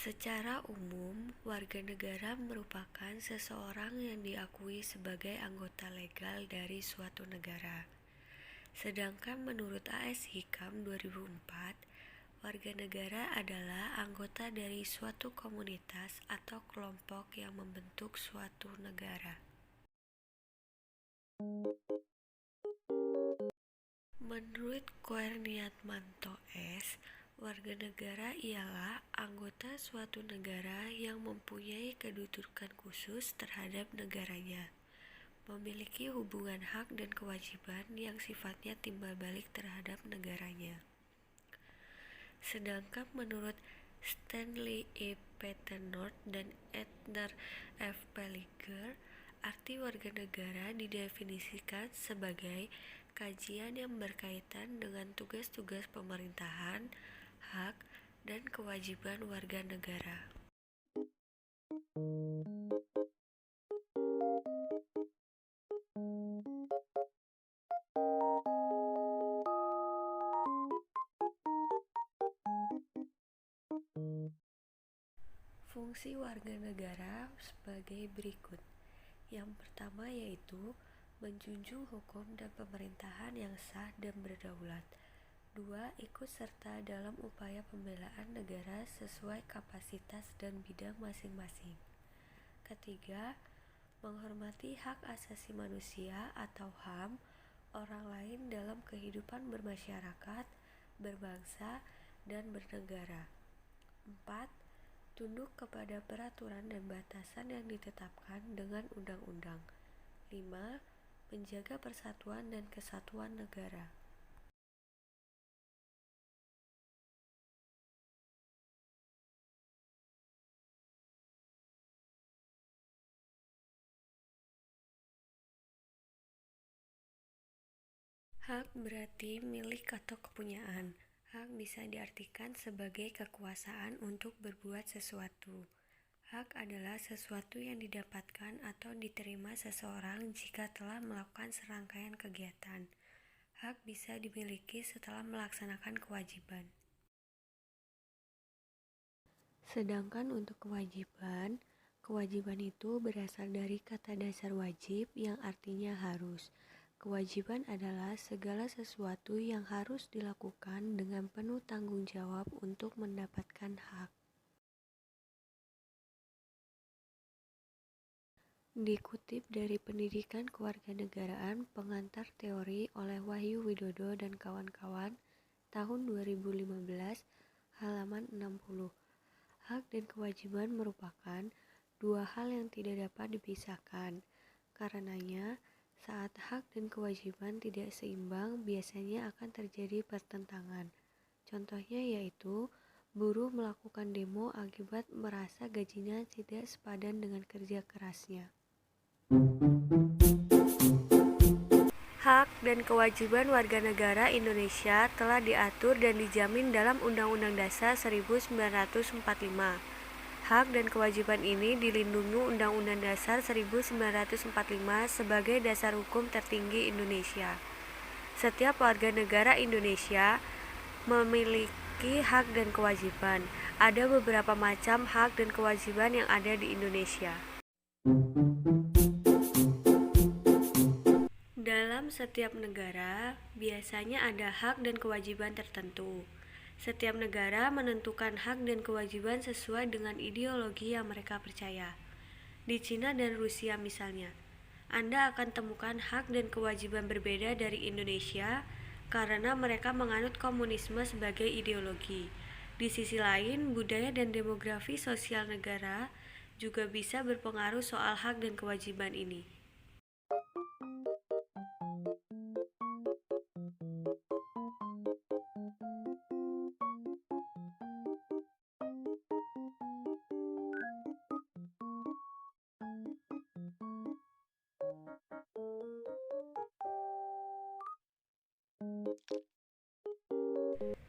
Secara umum, warga negara merupakan seseorang yang diakui sebagai anggota legal dari suatu negara. Sedangkan menurut AS Hikam 2004, warga negara adalah anggota dari suatu komunitas atau kelompok yang membentuk suatu negara. Menurut Koerniatmanto S., warga negara ialah anggota suatu negara yang mempunyai kedudukan khusus terhadap negaranya, memiliki hubungan hak dan kewajiban yang sifatnya timbal balik terhadap negaranya. Sedangkan menurut Stanley E. Paternotte dan Edgar F. Pelliger, arti warga negara didefinisikan sebagai kajian yang berkaitan dengan tugas-tugas pemerintahan, hak, dan kewajiban warga negara. Fungsi warga negara sebagai berikut. Yang pertama yaitu menjunjung hukum dan pemerintahan yang sah dan berdaulat. 2. Ikut serta dalam upaya pembelaan negara sesuai kapasitas dan bidang masing-masing. Ketiga, menghormati hak asasi manusia atau HAM orang lain dalam kehidupan bermasyarakat, berbangsa, dan bernegara. 4. Tunduk kepada peraturan dan batasan yang ditetapkan dengan undang-undang. 5. Menjaga persatuan dan kesatuan negara. Hak berarti milik atau kepunyaan. Hak bisa diartikan sebagai kekuasaan untuk berbuat sesuatu. Hak adalah sesuatu yang didapatkan atau diterima seseorang jika telah melakukan serangkaian kegiatan. Hak bisa dimiliki setelah melaksanakan kewajiban. Sedangkan untuk kewajiban itu berasal dari kata dasar wajib yang artinya harus. Kewajiban adalah segala sesuatu yang harus dilakukan dengan penuh tanggung jawab untuk mendapatkan hak. Dikutip dari Pendidikan Kewarganegaraan Pengantar Teori oleh Wahyu Widodo dan kawan-kawan, tahun 2015, halaman 60. Hak dan kewajiban merupakan dua hal yang tidak dapat dipisahkan. Karenanya, saat hak dan kewajiban tidak seimbang, biasanya akan terjadi pertentangan. Contohnya yaitu, buruh melakukan demo akibat merasa gajinya tidak sepadan dengan kerja kerasnya. Hak dan kewajiban warga negara Indonesia telah diatur dan dijamin dalam Undang-Undang Dasar 1945. Hak dan kewajiban ini dilindungi Undang-Undang Dasar 1945 sebagai dasar hukum tertinggi Indonesia. Setiap warga negara Indonesia memiliki hak dan kewajiban. Ada beberapa macam hak dan kewajiban yang ada di Indonesia. Dalam setiap negara, biasanya ada hak dan kewajiban tertentu. Setiap negara menentukan hak dan kewajiban sesuai dengan ideologi yang mereka percaya. Di Cina dan Rusia misalnya, Anda akan temukan hak dan kewajiban berbeda dari Indonesia karena mereka menganut komunisme sebagai ideologi. Di sisi lain, budaya dan demografi sosial negara juga bisa berpengaruh soal hak dan kewajiban ini.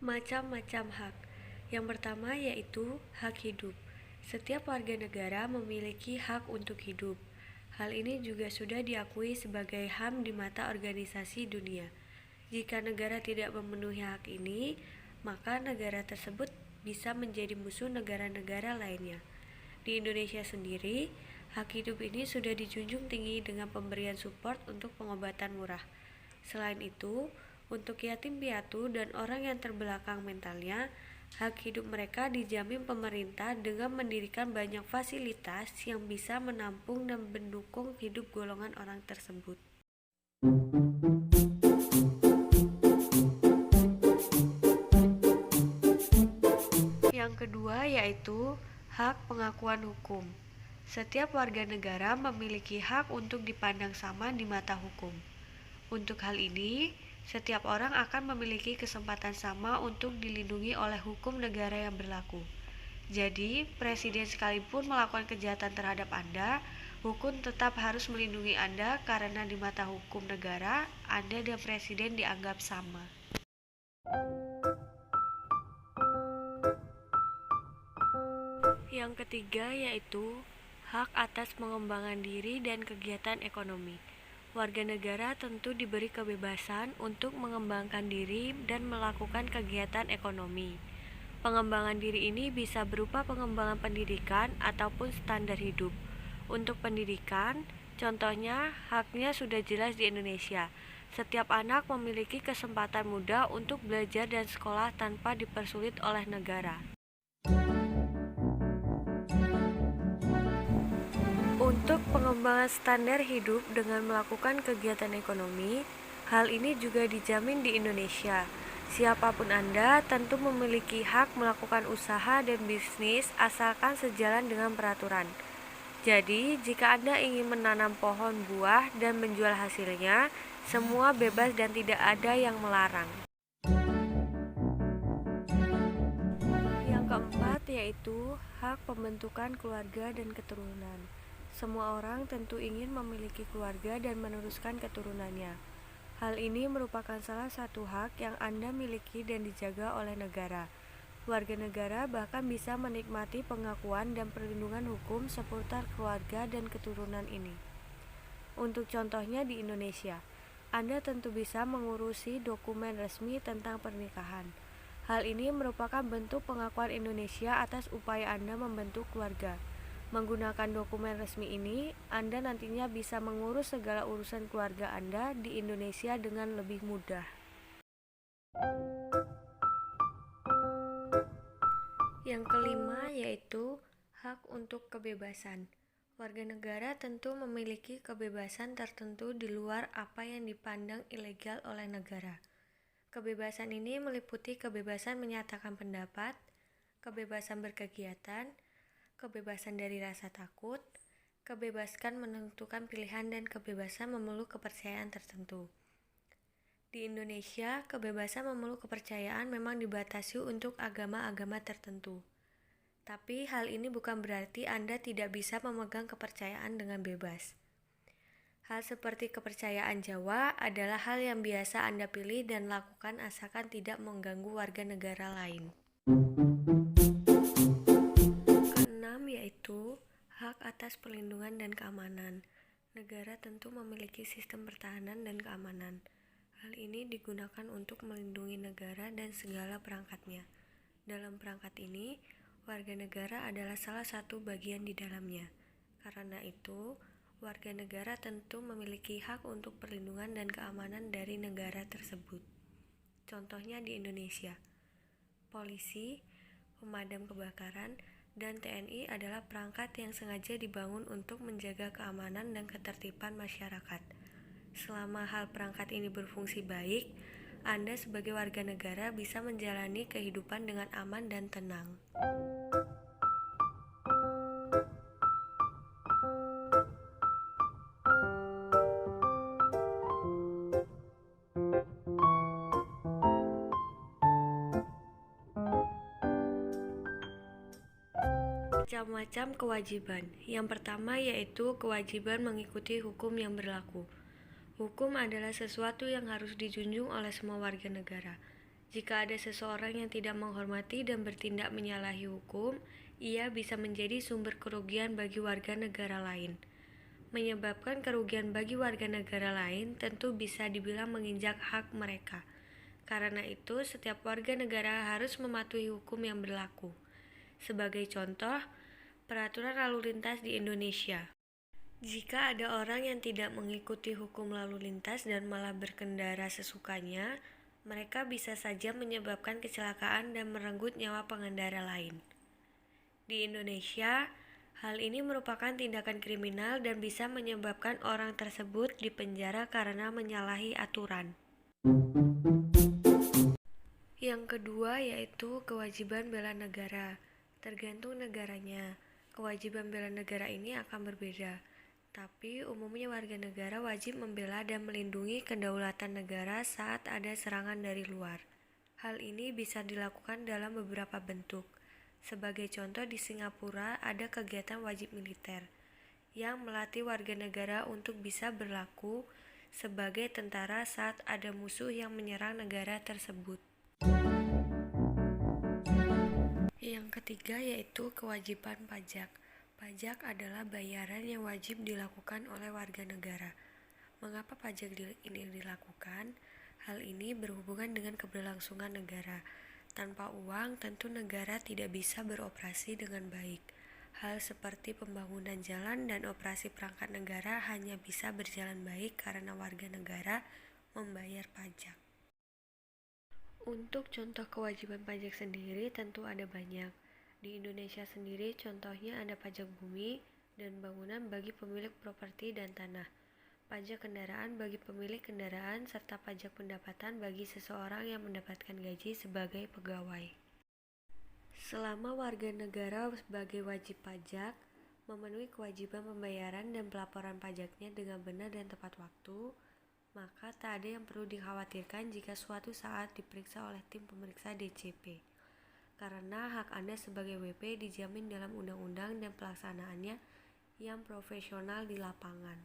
Macam-macam hak. Yang pertama yaitu hak hidup. Setiap warga negara memiliki hak untuk hidup. Hal ini juga sudah diakui sebagai HAM di mata organisasi dunia. Jika negara tidak memenuhi hak ini, maka negara tersebut bisa menjadi musuh negara-negara lainnya. Di Indonesia sendiri, hak hidup ini sudah dijunjung tinggi dengan pemberian support untuk pengobatan murah. Selain itu, untuk yatim piatu dan orang yang terbelakang mentalnya, hak hidup mereka dijamin pemerintah dengan mendirikan banyak fasilitas yang bisa menampung dan mendukung hidup golongan orang tersebut. Yang kedua yaitu hak pengakuan hukum. Setiap warga negara memiliki hak untuk dipandang sama di mata hukum. Untuk hal ini, setiap orang akan memiliki kesempatan sama untuk dilindungi oleh hukum negara yang berlaku. Jadi, presiden sekalipun melakukan kejahatan terhadap Anda, hukum tetap harus melindungi Anda karena di mata hukum negara, Anda dan presiden dianggap sama. Yang ketiga yaitu hak atas pengembangan diri dan kegiatan ekonomi. Warga negara tentu diberi kebebasan untuk mengembangkan diri dan melakukan kegiatan ekonomi. Pengembangan diri ini bisa berupa pengembangan pendidikan ataupun standar hidup. Untuk pendidikan, contohnya haknya sudah jelas di Indonesia. Setiap anak memiliki kesempatan mudah untuk belajar dan sekolah tanpa dipersulit oleh negara. Untuk pengembangan standar hidup dengan melakukan kegiatan ekonomi, hal ini juga dijamin di Indonesia. Siapapun Anda tentu memiliki hak melakukan usaha dan bisnis asalkan sejalan dengan peraturan. Jadi, jika Anda ingin menanam pohon buah dan menjual hasilnya, semua bebas dan tidak ada yang melarang. Yang keempat yaitu hak pembentukan keluarga dan keturunan. Semua orang tentu ingin memiliki keluarga dan meneruskan keturunannya. Hal ini merupakan salah satu hak yang Anda miliki dan dijaga oleh negara. Warga negara bahkan bisa menikmati pengakuan dan perlindungan hukum seputar keluarga dan keturunan ini. Untuk contohnya di Indonesia, Anda tentu bisa mengurusi dokumen resmi tentang pernikahan. Hal ini merupakan bentuk pengakuan Indonesia atas upaya Anda membentuk keluarga. Menggunakan dokumen resmi ini, Anda nantinya bisa mengurus segala urusan keluarga Anda di Indonesia dengan lebih mudah. Yang kelima yaitu hak untuk kebebasan. Warga negara tentu memiliki kebebasan tertentu di luar apa yang dipandang ilegal oleh negara. Kebebasan ini meliputi kebebasan menyatakan pendapat, kebebasan berkegiatan, kebebasan dari rasa takut, kebebasan menentukan pilihan, dan kebebasan memeluk kepercayaan tertentu. Di Indonesia, kebebasan memeluk kepercayaan memang dibatasi untuk agama-agama tertentu. Tapi hal ini bukan berarti Anda tidak bisa memegang kepercayaan dengan bebas. Hal seperti kepercayaan Jawa adalah hal yang biasa Anda pilih dan lakukan asalkan tidak mengganggu warga negara lain. Keenam yaitu hak atas perlindungan dan keamanan. Negara tentu memiliki sistem pertahanan dan keamanan. Hal ini digunakan untuk melindungi negara dan segala perangkatnya. Dalam perangkat ini, warga negara adalah salah satu bagian di dalamnya. Karena itu, warga negara tentu memiliki hak untuk perlindungan dan keamanan dari negara tersebut. Contohnya di Indonesia, polisi, pemadam kebakaran, dan TNI adalah perangkat yang sengaja dibangun untuk menjaga keamanan dan ketertiban masyarakat. Selama hal perangkat ini berfungsi baik, Anda sebagai warga negara bisa menjalani kehidupan dengan aman dan tenang. Macam-macam kewajiban. Yang pertama yaitu kewajiban mengikuti hukum yang berlaku. Hukum adalah sesuatu yang harus dijunjung oleh semua warga negara. Jika ada seseorang yang tidak menghormati dan bertindak menyalahi hukum, ia bisa menjadi sumber kerugian bagi warga negara lain. Menyebabkan kerugian bagi warga negara lain tentu bisa dibilang menginjak hak mereka. Karena itu, setiap warga negara harus mematuhi hukum yang berlaku. Sebagai contoh, peraturan lalu lintas di Indonesia. Jika ada orang yang tidak mengikuti hukum lalu lintas dan malah berkendara sesukanya, mereka bisa saja menyebabkan kecelakaan dan merenggut nyawa pengendara lain. Di Indonesia, hal ini merupakan tindakan kriminal dan bisa menyebabkan orang tersebut dipenjara karena menyalahi aturan. Yang kedua yaitu kewajiban bela negara. Tergantung negaranya, kewajiban bela negara ini akan berbeda. Tapi umumnya warga negara wajib membela dan melindungi kedaulatan negara saat ada serangan dari luar. Hal ini bisa dilakukan dalam beberapa bentuk. Sebagai contoh, di Singapura ada kegiatan wajib militer yang melatih warga negara untuk bisa berlaku sebagai tentara saat ada musuh yang menyerang negara tersebut. Yang ketiga yaitu kewajiban pajak. Pajak adalah bayaran yang wajib dilakukan oleh warga negara. Mengapa pajak ini dilakukan? Hal ini berhubungan dengan keberlangsungan negara. Tanpa uang, tentu negara tidak bisa beroperasi dengan baik. Hal seperti pembangunan jalan dan operasi perangkat negara hanya bisa berjalan baik karena warga negara membayar pajak. Untuk contoh kewajiban pajak sendiri tentu ada banyak. Di Indonesia sendiri contohnya ada pajak bumi dan bangunan bagi pemilik properti dan tanah, pajak kendaraan bagi pemilik kendaraan, serta pajak pendapatan bagi seseorang yang mendapatkan gaji sebagai pegawai. Selama warga negara sebagai wajib pajak memenuhi kewajiban pembayaran dan pelaporan pajaknya dengan benar dan tepat waktu, maka tak ada yang perlu dikhawatirkan jika suatu saat diperiksa oleh tim pemeriksa DCP. Karena hak Anda sebagai WP dijamin dalam undang-undang dan pelaksanaannya yang profesional di lapangan.